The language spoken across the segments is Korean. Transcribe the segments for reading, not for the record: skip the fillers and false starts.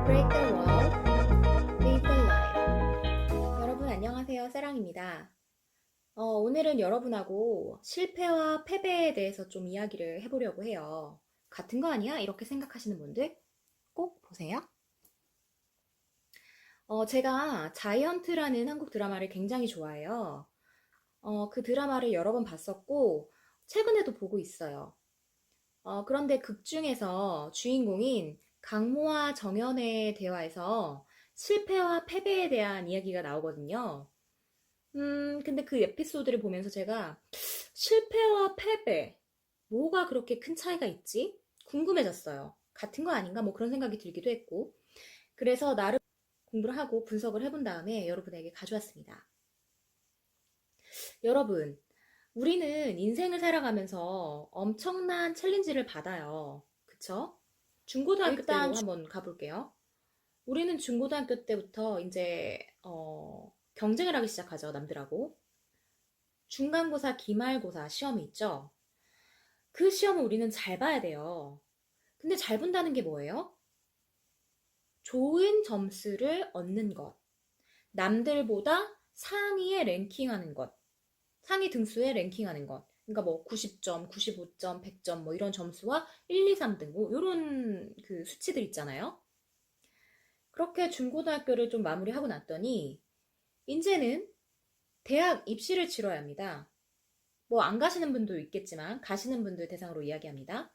Break the wall, live the life. 여러분 안녕하세요. 세랑입니다. 오늘은 여러분하고 실패와 패배에 대해서 좀 이야기를 해보려고 해요. 같은 거 아니야? 이렇게 생각하시는 분들 꼭 보세요. 제가 자이언트라는 한국 드라마를 굉장히 좋아해요. 그 드라마를 여러 번 봤었고 최근에도 보고 있어요. 그런데 극 중에서 주인공인 강모와 정연의 대화에서 실패와 패배에 대한 이야기가 나오거든요. 근데 그 에피소드를 보면서 제가 실패와 패배, 뭐가 그렇게 큰 차이가 있지? 궁금해졌어요. 같은 거 아닌가? 뭐 그런 생각이 들기도 했고. 그래서 나름 공부를 하고 분석을 해본 다음에 여러분에게 가져왔습니다. 여러분, 우리는 인생을 살아가면서 엄청난 챌린지를 받아요. 그쵸? 중고등학교 때로 한번 가볼게요. 우리는 중고등학교 때부터 이제 경쟁을 하기 시작하죠, 남들하고. 중간고사, 기말고사 시험이 있죠. 그 시험을 우리는 잘 봐야 돼요. 근데 잘 본다는 게 뭐예요? 좋은 점수를 얻는 것. 남들보다 상위에 랭킹하는 것. 상위 등수에 랭킹하는 것. 그러니까 뭐 90점, 95점, 100점 뭐 이런 점수와 1, 2, 3등 뭐 이런 그 수치들 있잖아요. 그렇게 중고등학교를 좀 마무리하고 났더니 이제는 대학 입시를 치러야 합니다. 뭐 안 가시는 분도 있겠지만 가시는 분들 대상으로 이야기합니다.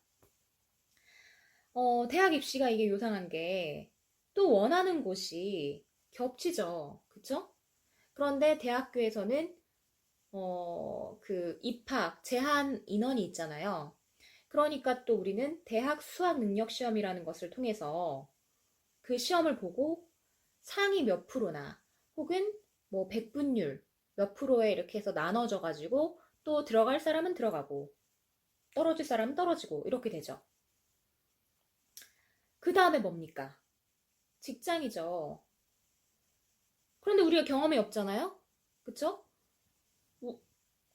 대학 입시가 이게 요상한 게 또 원하는 곳이 겹치죠. 그쵸? 그런데 대학교에서는 그 입학 제한 인원이 있잖아요. 그러니까 또 우리는 대학 수학 능력 시험이라는 것을 통해서 그 시험을 보고 상위 몇 프로나 혹은 뭐 백분율 몇 프로에 이렇게 해서 나눠져 가지고 또 들어갈 사람은 들어가고 떨어질 사람은 떨어지고 이렇게 되죠. 그 다음에 뭡니까? 직장이죠. 그런데 우리가 경험이 없잖아요? 그쵸?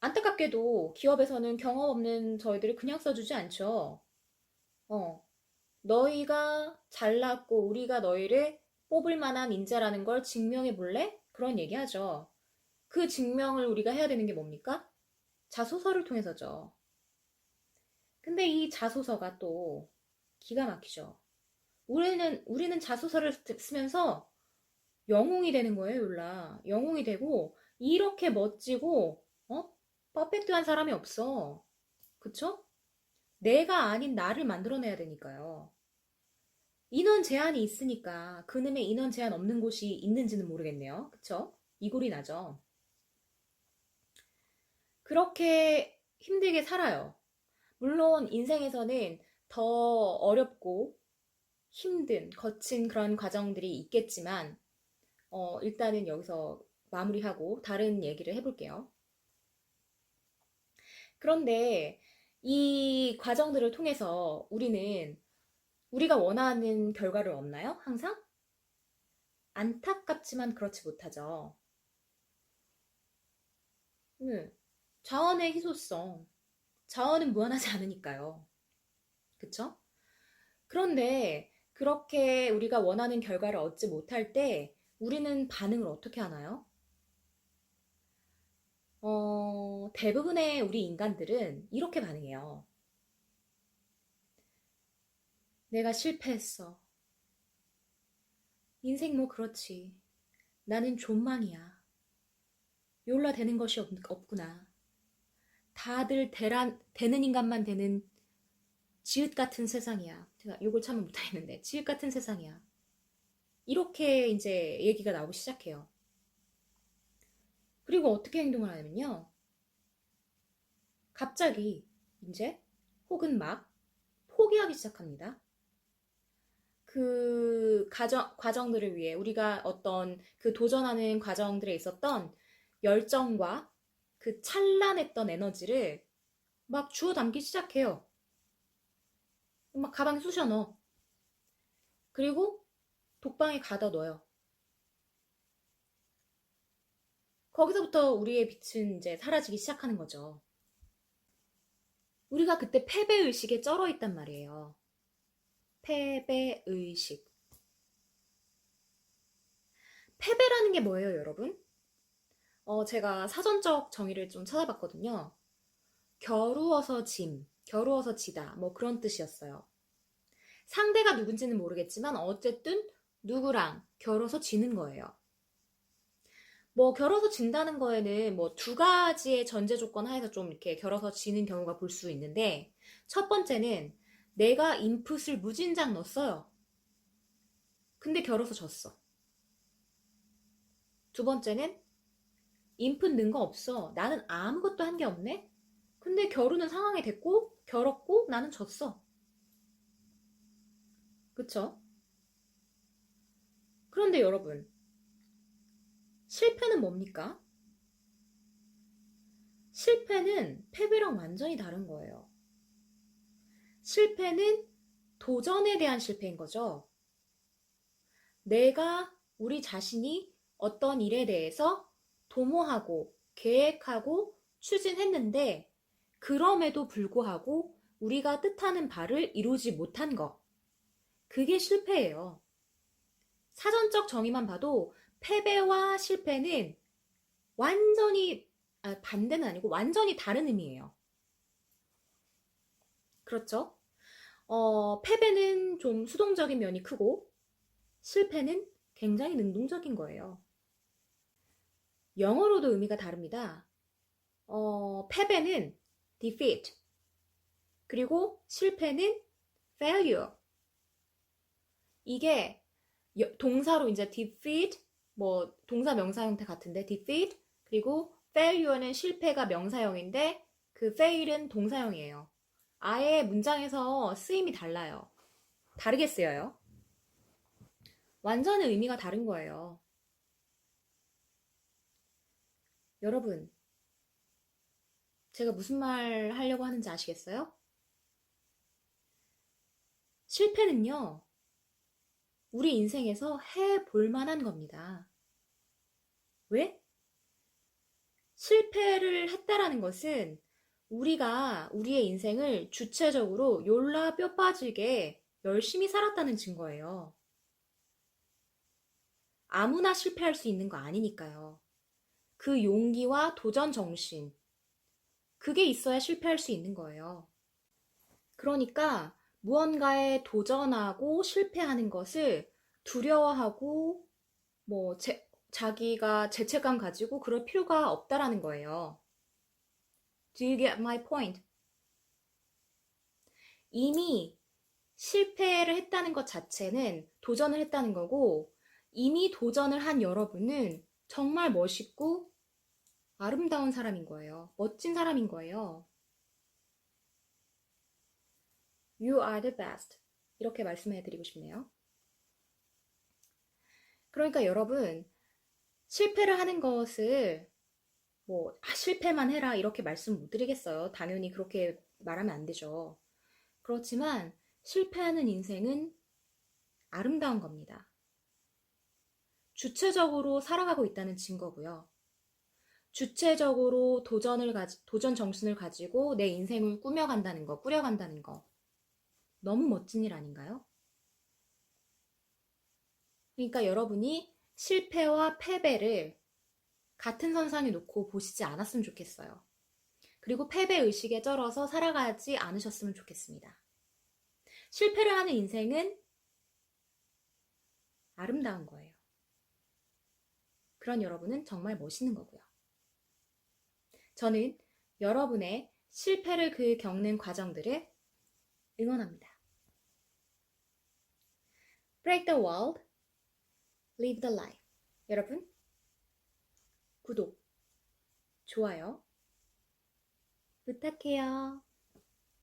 안타깝게도 기업에서는 경험 없는 저희들을 그냥 써주지 않죠. 어, 너희가 잘났고 우리가 너희를 뽑을 만한 인재라는 걸 증명해 볼래? 그런 얘기 하죠. 그 증명을 우리가 해야 되는 게 뭡니까? 자소서를 통해서죠. 근데 이 자소서가 또 기가 막히죠. 우리는 자소서를 쓰면서 영웅이 되는 거예요, 율라. 영웅이 되고, 이렇게 멋지고, 퍼펙트한 사람이 없어. 그쵸? 내가 아닌 나를 만들어내야 되니까요. 인원 제한이 있으니까 그놈의 인원 제한 없는 곳이 있는지는 모르겠네요. 그쵸? 이골이 나죠. 그렇게 힘들게 살아요. 물론 인생에서는 더 어렵고 힘든, 거친 그런 과정들이 있겠지만, 일단은 여기서 마무리하고 다른 얘기를 해볼게요. 그런데 이 과정들을 통해서 우리가 원하는 결과를 얻나요? 항상? 안타깝지만 그렇지 못하죠. 자원의 희소성. 자원은 무한하지 않으니까요. 그쵸? 그런데 그렇게 우리가 원하는 결과를 얻지 못할 때 우리는 반응을 어떻게 하나요? 대부분의 우리 인간들은 이렇게 반응해요. 내가 실패했어. 인생 뭐 그렇지. 나는 존망이야. 요올라 되는 것이 없구나. 다들 되는 인간만 되는 지읒 같은 세상이야. 제가 욕을 참을 못하겠는데 지읒 같은 세상이야. 이렇게 이제 얘기가 나오기 시작해요. 그리고 어떻게 행동을 하냐면요. 갑자기 이제 혹은 막 포기하기 시작합니다. 그 과정들을 위해 우리가 어떤 그 도전하는 과정들에 있었던 열정과 그 찬란했던 에너지를 막 주워 담기 시작해요. 막 가방에 쑤셔 넣어. 그리고 독방에 가둬 넣어요. 거기서부터 우리의 빛은 이제 사라지기 시작하는 거죠. 우리가 그때 패배의식에 쩔어 있단 말이에요. 패배의식. 패배라는 게 뭐예요, 여러분? 제가 사전적 정의를 좀 찾아봤거든요. 겨루어서 짐, 겨루어서 지다, 뭐 그런 뜻이었어요. 상대가 누군지는 모르겠지만 어쨌든 누구랑 겨뤄서 지는 거예요. 뭐 겨뤄서 진다는 거에는 뭐 두 가지의 전제 조건 하에서 좀 이렇게 겨뤄서 지는 경우가 볼 수 있는데, 첫 번째는 내가 인풋을 무진장 넣었어요. 근데 겨뤄서 졌어. 두 번째는 인풋 넣은 거 없어. 나는 아무것도 한 게 없네? 근데 겨루는 상황이 됐고, 겨뤘고, 나는 졌어. 그쵸? 그런데 여러분, 실패는 뭡니까? 실패는 패배랑 완전히 다른 거예요. 실패는 도전에 대한 실패인 거죠. 내가 우리 자신이 어떤 일에 대해서 도모하고 계획하고 추진했는데 그럼에도 불구하고 우리가 뜻하는 바를 이루지 못한 것. 그게 실패예요. 사전적 정의만 봐도 패배와 실패는 완전히, 반대는 아니고 완전히 다른 의미예요. 그렇죠? 패배는 좀 수동적인 면이 크고 실패는 굉장히 능동적인 거예요. 영어로도 의미가 다릅니다. 패배는 defeat, 그리고 실패는 failure. 이게 동사로 이제 defeat, 뭐 동사 명사 형태 같은데 defeat, 그리고 failure는 실패가 명사형인데 그 fail은 동사형이에요. 아예 문장에서 쓰임이 달라요. 다르게 쓰여요. 완전히 의미가 다른 거예요. 여러분, 제가 무슨 말 하려고 하는지 아시겠어요? 실패는요, 우리 인생에서 해볼 만한 겁니다. 왜? 실패를 했다라는 것은 우리가 우리의 인생을 주체적으로 yor라 뼈 빠지게 열심히 살았다는 증거예요. 아무나 실패할 수 있는 거 아니니까요. 그 용기와 도전 정신, 그게 있어야 실패할 수 있는 거예요. 그러니까 무언가에 도전하고 실패하는 것을 두려워하고 뭐 자기가 죄책감 가지고 그럴 필요가 없다라는 거예요. Do you get my point? 이미 실패를 했다는 것 자체는 도전을 했다는 거고, 이미 도전을 한 여러분은 정말 멋있고 아름다운 사람인 거예요. 멋진 사람인 거예요. You are the best. 이렇게 말씀해 드리고 싶네요. 그러니까 여러분, 실패를 하는 것을 실패만 해라 이렇게 말씀 못 드리겠어요. 당연히 그렇게 말하면 안 되죠. 그렇지만 실패하는 인생은 아름다운 겁니다. 주체적으로 살아가고 있다는 증거고요. 주체적으로 도전 정신을 가지고 내 인생을 꾸며간다는 거, 꾸려간다는 거. 너무 멋진 일 아닌가요? 그러니까 여러분이 실패와 패배를 같은 선상에 놓고 보시지 않았으면 좋겠어요. 그리고 패배 의식에 쩔어서 살아가지 않으셨으면 좋겠습니다. 실패를 하는 인생은 아름다운 거예요. 그런 여러분은 정말 멋있는 거고요. 저는 여러분의 실패를 겪는 과정들을 응원합니다. Break the world, live the life. 여러분, 구독, 좋아요 부탁해요.